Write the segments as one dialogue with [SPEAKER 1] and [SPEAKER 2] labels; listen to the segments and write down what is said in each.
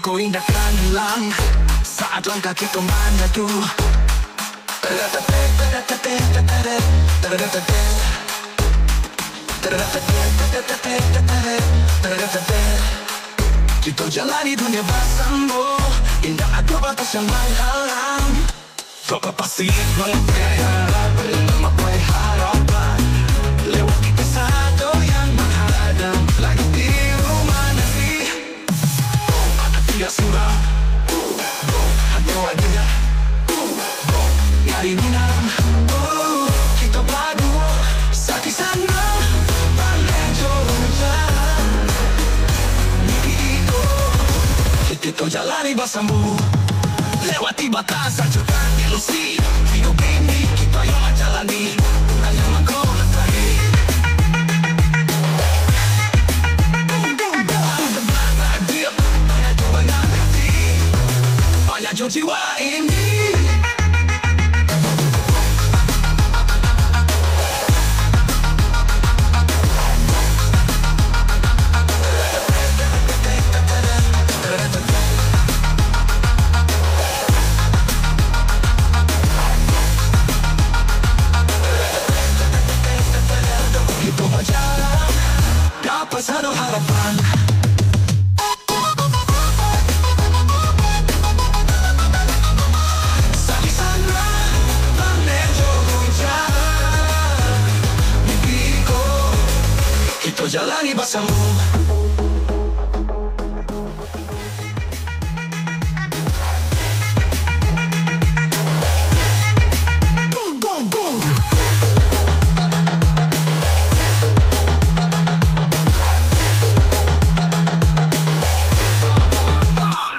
[SPEAKER 1] Ko indahkan lang saat langkah kita mengadu. Kita jalani dunia bersama, indah ada batas yang menghalang. Coba pasti memakai harapan, lewati kesado yang menghadang. Lagi di rumah nanti dia surah, hanya wajah nyari minang. Kita berdua saat di sana balik jalan. Mimpi itu kita jalani bersama, lewati batas hancurkan ilusi. Hidup ini kita yang jalani, hanya mengkau lestari. Banyak jiwa ini. Kita berjalan dapat satu harapan. Kita jalani bersama.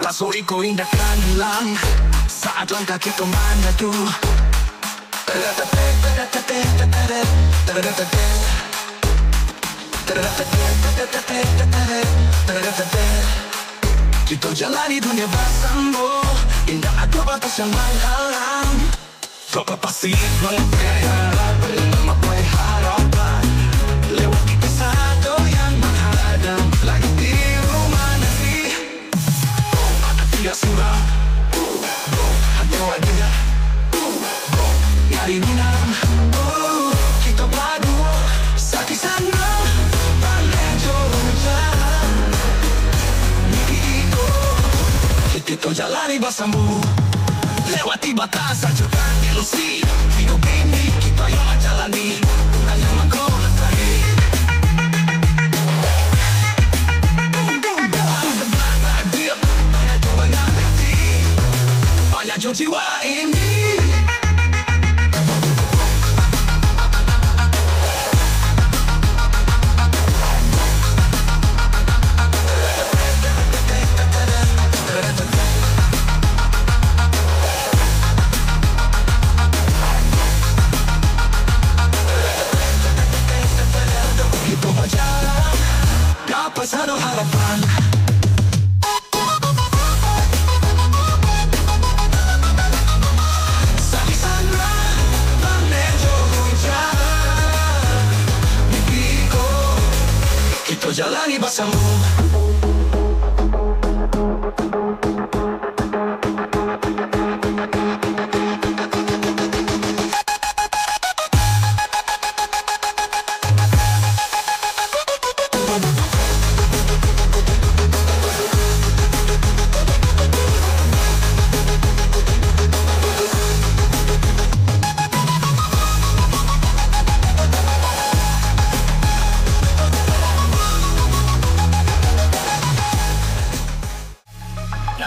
[SPEAKER 1] Rasoi ko indahkan lang saat langkah kita mengadu. Kita jalani dunia bersama, indah ada batas yang menghalang. Coba pasti memakai harapan, lewati kesado yang menghadang. Lagi di rumah nanti dia surah, hanya wajah nyari minang. Kita berdua saat di sana balik jalan. Mimpi itu kita jalani bersama, lewati batas hancurkan ilusi. Hidup ini kita yang jalani, hanya mengkau lestari. Banyak jiwa ini. Kita berjalan dapat satu harapan. Saat di sana balik jalan. Mimpiku kita jalani bersama.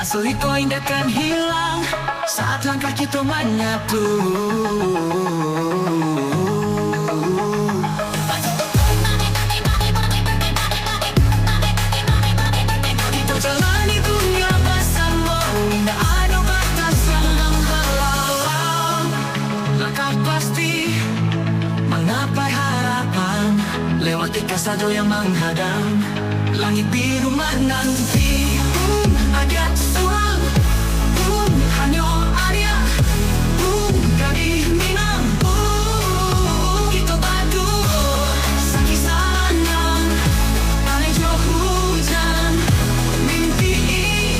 [SPEAKER 1] Rasa itu indah kan hilang saat langkah kita menyatu. Kita jalani dunia bersama, tak ada batas yang menghalang. Langkah pasti menggapai harapan, lewati kasado yang menghadang. Langit biru menanti, ada suara, hanya ada dari Minang. Kita berdua sakit sana, balik hujan. Mimpi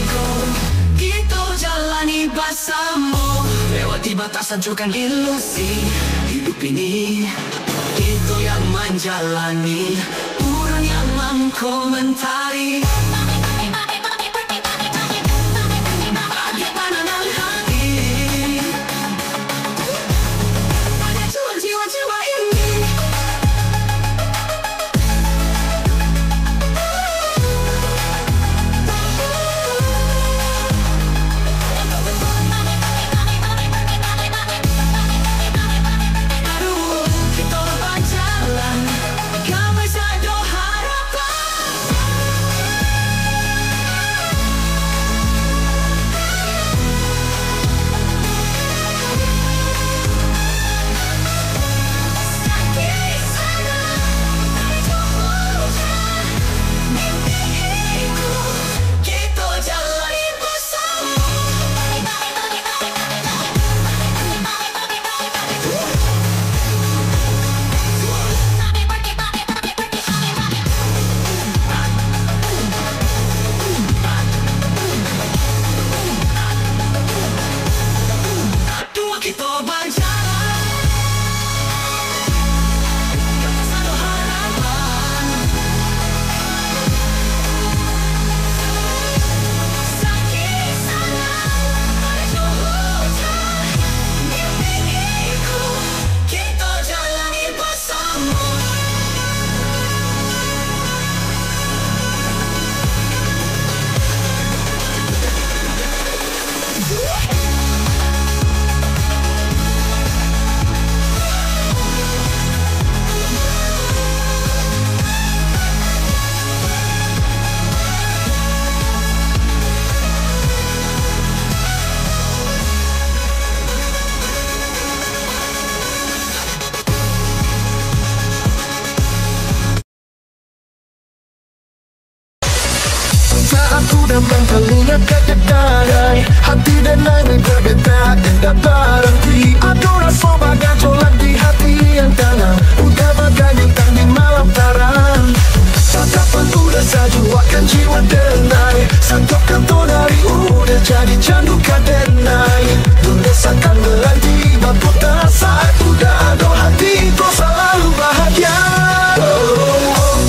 [SPEAKER 1] itu hancurkan ilusi hidup ini. Itu yang menjalani, orang yang mengkomentari.
[SPEAKER 2] Aku dan bangkalinya kejadian hati dan langit berbeda dan tak berhenti. Aduh rasa bagai colak di hati yang tenang, udah bagai bintang di malam terang. Tatapan udah sajuakan jiwa denai, santapkan tonari udah jadi candu kadenai. Tulisakan berhenti berputar saat udah ada hati, kau selalu bahagia.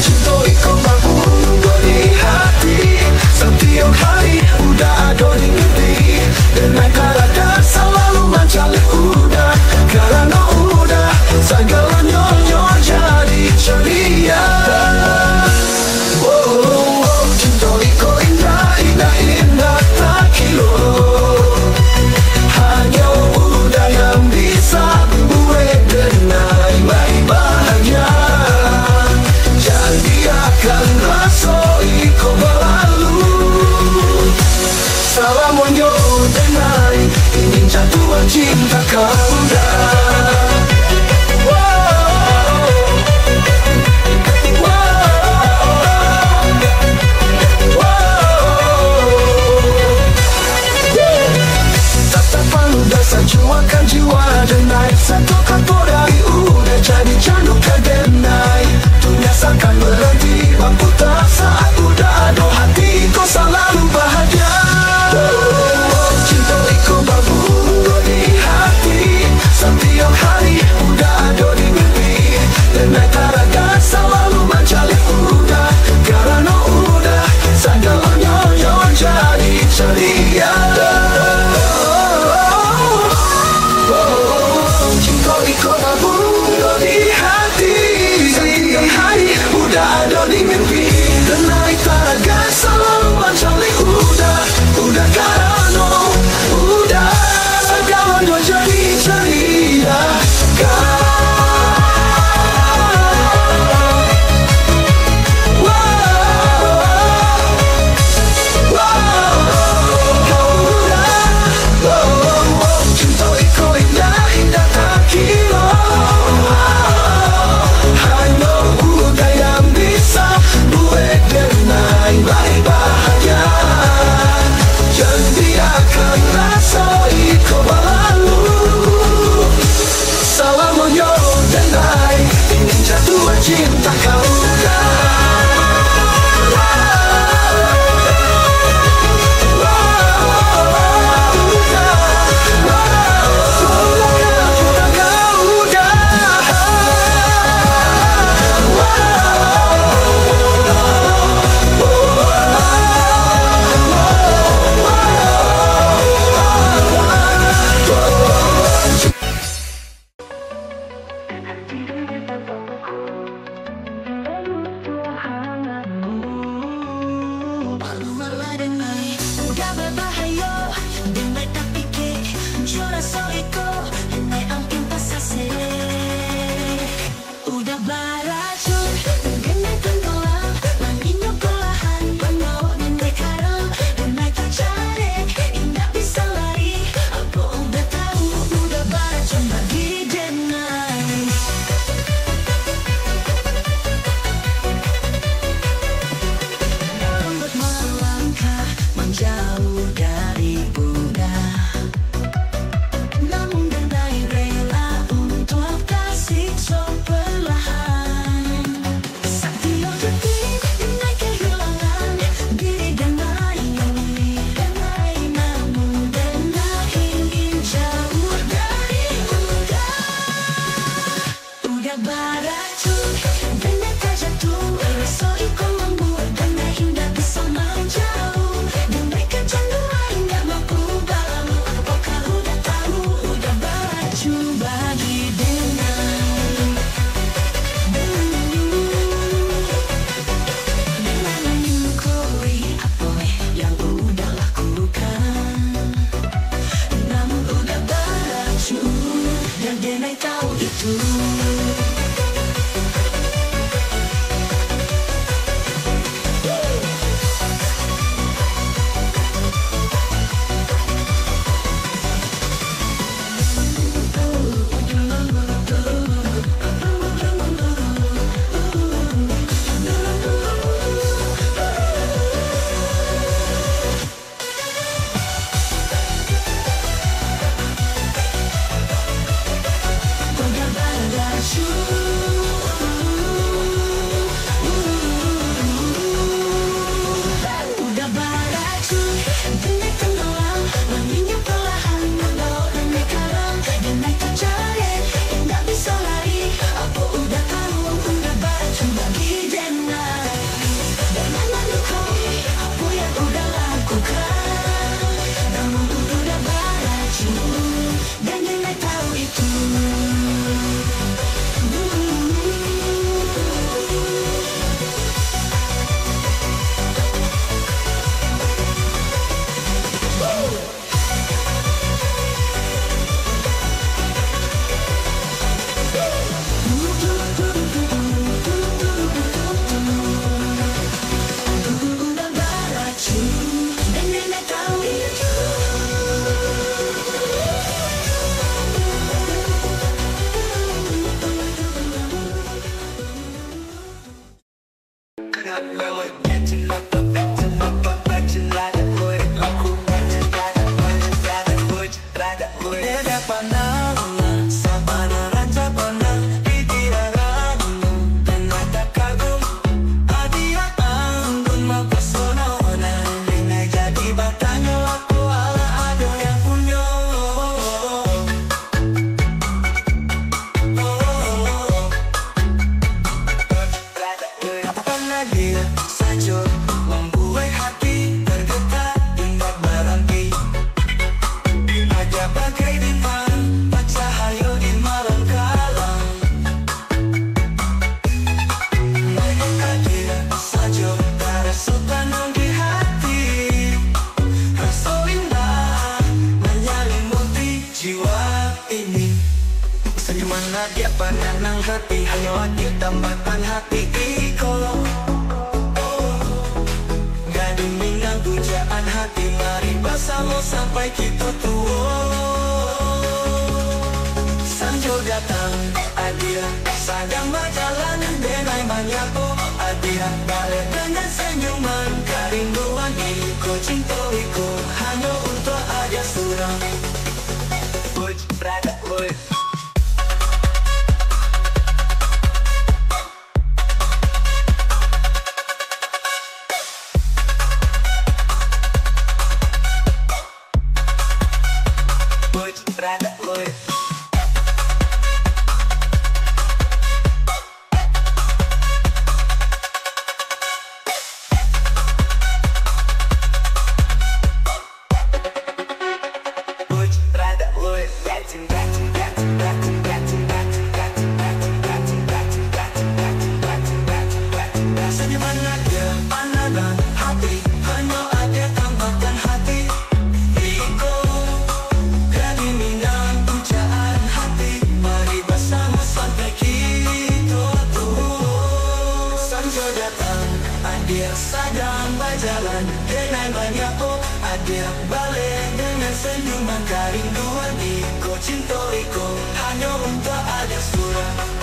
[SPEAKER 2] Cinta ikut bangun di hati, setiap hari udah ada di mimpi. Dan karena selalu mencari udah, karena udah segalanya jadi ceria. Cinta itu indah, indah, indah tak kilo. Hanya udah yang bisa buat denai baik bahagia. Jadi akan rasa iko berlalu. Salamonyo denai, ingin jatuh cinta kau dah. Sajuakan jiwa denai, satu kata dari udah jadi candu kadenai. Dunia seakan berhenti berputar saat udah ada hati, kau selalu bahagia. Cinta ikut berbunga di hati, setiap hari udah ada di mimpi. Denai taraga selalu mencari udah, karena udah segalanya yang jadi ceria. Ikut berbunga di hati, setiap hari udah ada di mimpi. Denai taraga selalu mencari udah karena udah segalanya jadi ceria. Cinta itu indah, indah tak kilo. Hanya udah yang bisa buat denai baik bahagia. Jadi akan rasa iko berlalu. Salamonyo denai, ingin jatuh cinta kau dah.
[SPEAKER 3] baracun menggenakan kolam manginyo kolahan Bangau dan Dekarang dan naik tarik indah bisa lari apa udah tahu udah baracun bagi denai lambat melangkah menjauh dari bunda namun denai rela untuk kasih perlahan Satyo detik denai kehilangan diri denai namun denai ingin jauh dari udah baracun denai tak jatuh rasa ikut membuat denai indah bisa menjauh denai kecanduan gak mampu balau apakah udah tahu udah baracun bagi denai denai menyukuri apa yang udah lakukan namun udah baracun dan denai tahu itu udah baracun denai tenggelam menginjak perlahan Bangau dan Dekarang dan naik tarik indah bisa lari apa udah tahu udah baracun bagi denai denai menyukai apa yang udah lakukan namun udah baracun dan denai tahu itu udah baracun dan denai tahu itu dia saja membuat hati tergetar indah berhenti aja bagai bintang bercahaya di malam kalam naikkan dia saja terasa tenang di hati rasa indah menyelimuti jiwa ini senyuman dia pandang hati hanya hati tambahkan hati iko pujaan hati mari bersama sampai kita tua Sanjo datang Adia sedang berjalan denai menyapu Adia balik dengan senyuman kerinduan iko cinta iko hanya untuk Adia surang Puj berada puj
[SPEAKER 1] Adia sedang berjalan dengan banyak Adia balik dengan senyuman kerinduan Iko cinta Iko hanya untuk Adia surah.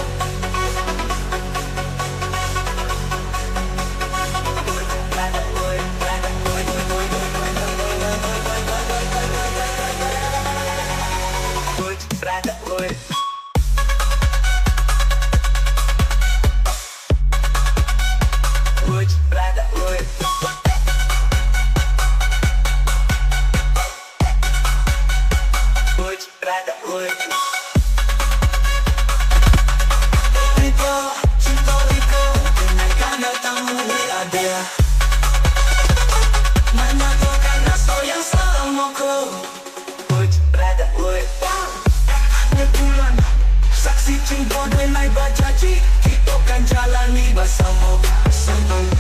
[SPEAKER 1] Saksi cinta dengan berjanji kita kan jalani bersama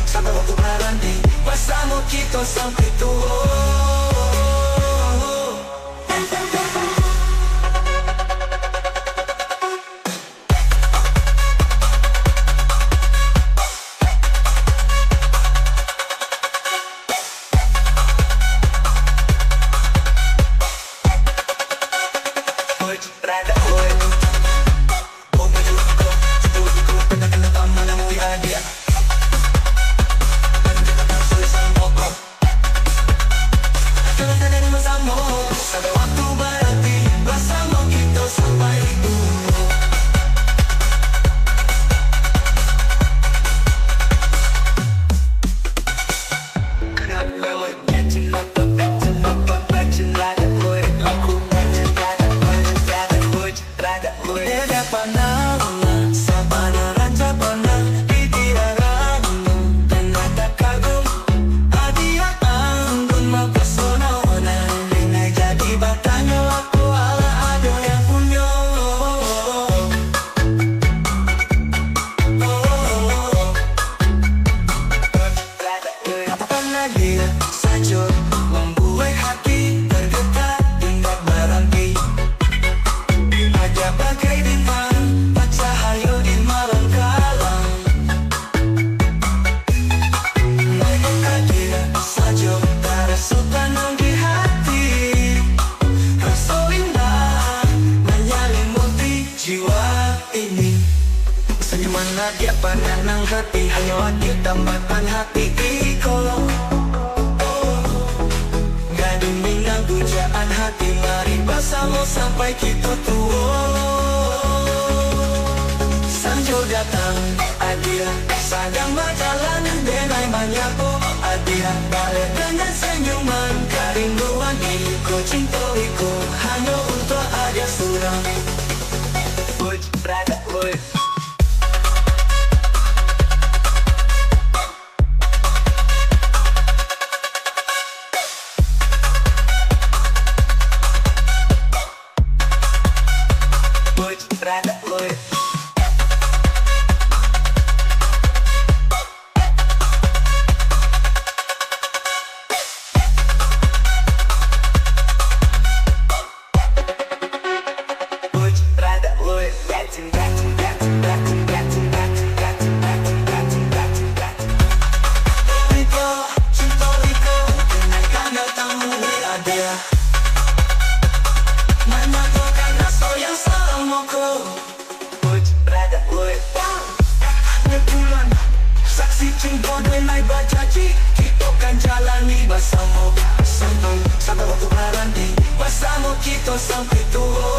[SPEAKER 1] sampai waktu berhenti bersama kita sampai tua. Dia pandang nang hati hanya hati tambahkan hati iko gaduh minang pujaan hati mari bersama sampai kita tua. Sanjo datang Adia sedang berjalan dengan banyak Adia balik dengan senyuman kerinduan iko cinta iko hanya untuk Adia surang. Wood, brother, wood. Saksi cinta dengan berjanji kita kan jalani bersama sampai waktu berhenti bersama kita sampai tua.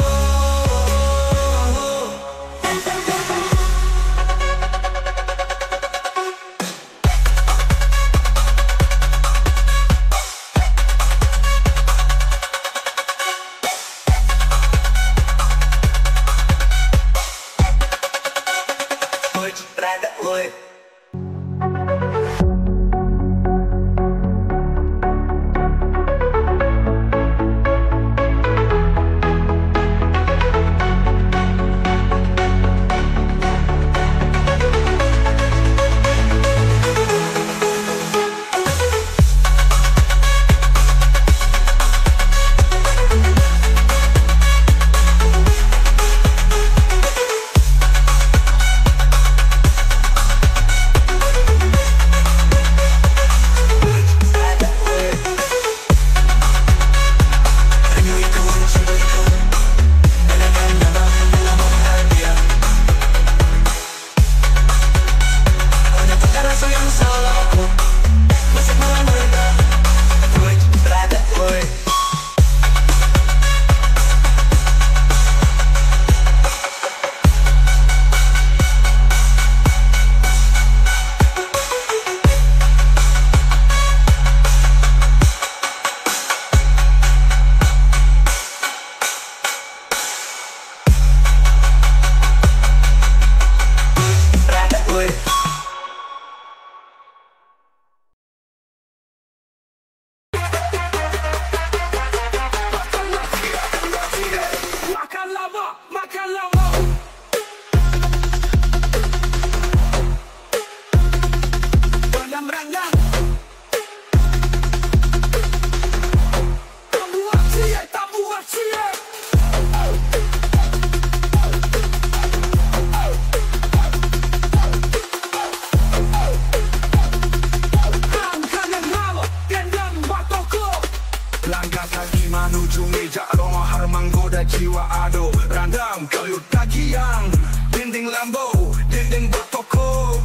[SPEAKER 1] balado, dendeng batoko.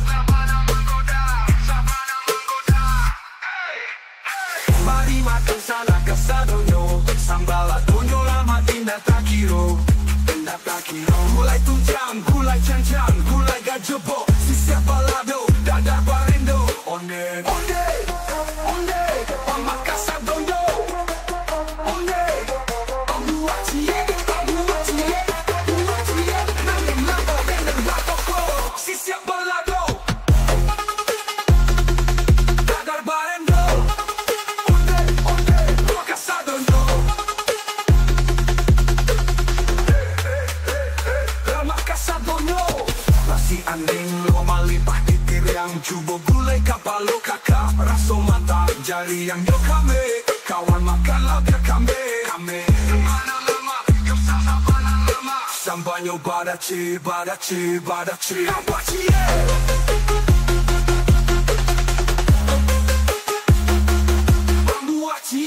[SPEAKER 1] Mari makan sana casadonyo, sambaladonyo lama tindak takiro. Gulai tunjang, gulai cancang, gulai gajebo, sisiap balado, dadar barendo. Onde, onde, onde, pamak casadonyo. Onde, ambuatie, ambuatie, ambuatie, nanging lama dendeng batoko, sisiap balado, dadar barendo. Onde, onde, pamak casadonyo. Nasi aning lo malipah titir yang cubo gulai kapalo kakak raso mata jari yang yo kame kawan makan labia kame mana lama yo sama bana lama sambanyo badaci badaci badaci ampaci bambuaci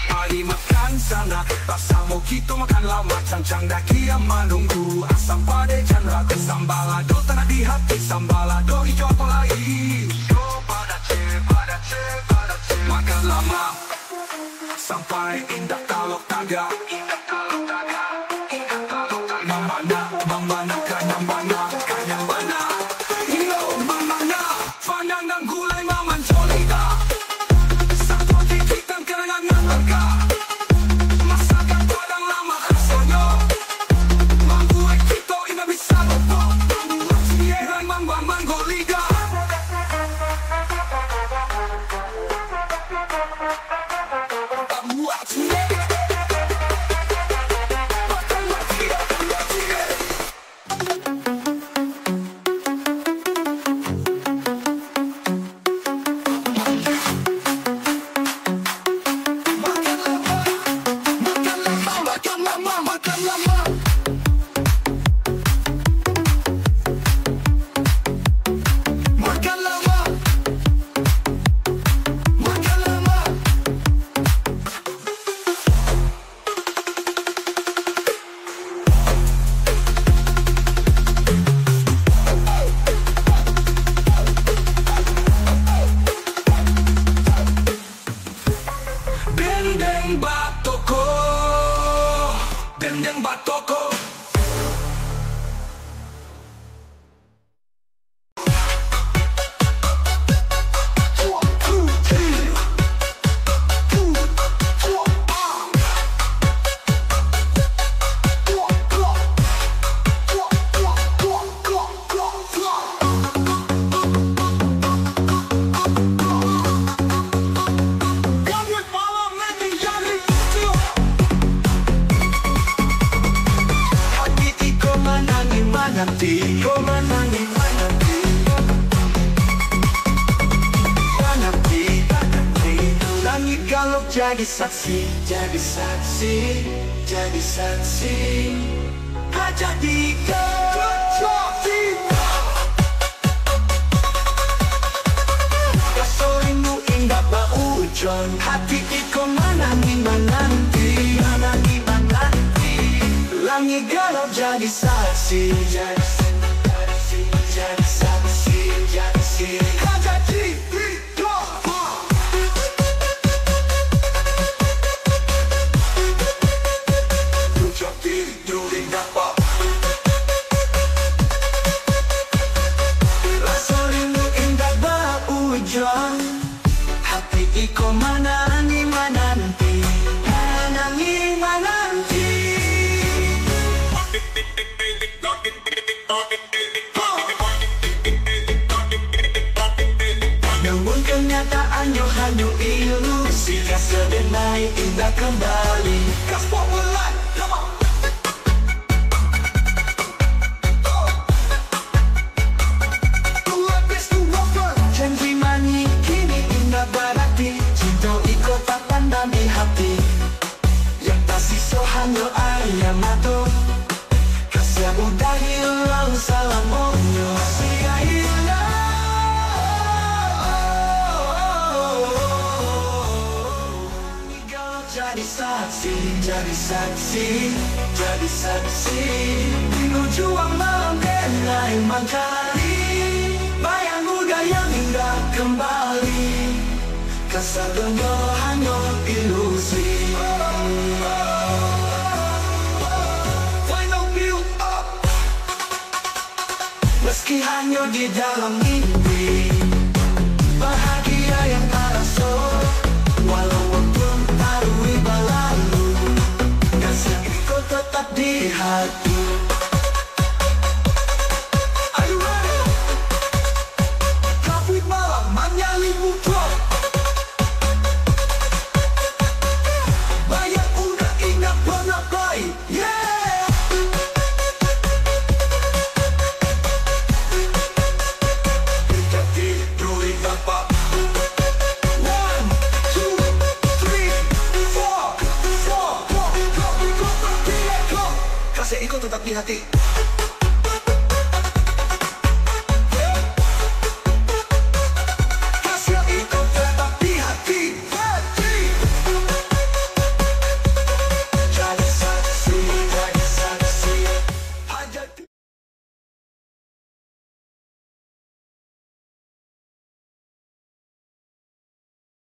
[SPEAKER 1] mari makan sana, rasa mojito makan lama, cancang daki yang menunggu, asam pade dan ragu sambalado tanah di hati, sambalado hijau apa lagi? Hijau badace, badace, badace. Makan lama sampai indah talok tangga, indah talok tangga, indah talok tangga. Mamana, kanyang mana? Yo, mamana, panang dan gulai maman jolida. Dendeng batoko. Nanti kau menangi nanti langit galuk jadi saksi kaca di gasolinu indah bau ujon hati iko menangi langit galuk jadi saksi kaca di hati iko menangi namun kenyataannya hanya ilusi sedenai indah kembali gaspol mulai hanya ayamato kasih mudah hilang salam onyo sia hilang jadi saksi Jadi saksi menuju malam denai mentari, bayang muda yang indah kembali, kesadanya hanya ilusi. Final build up, meski hanya di dalam mimpi, bahagia yang terasa walau waktu tarui berlalu, kasih kau tetap di hati. Are you ready? Kabut malam menyelimuti drop, banyak udah ingat pernah baik, yeah. Kita tidur tanpa 1, 2, 3, 4, 4, 5, 6, 7, 8. Kasih ikut tetap di hati.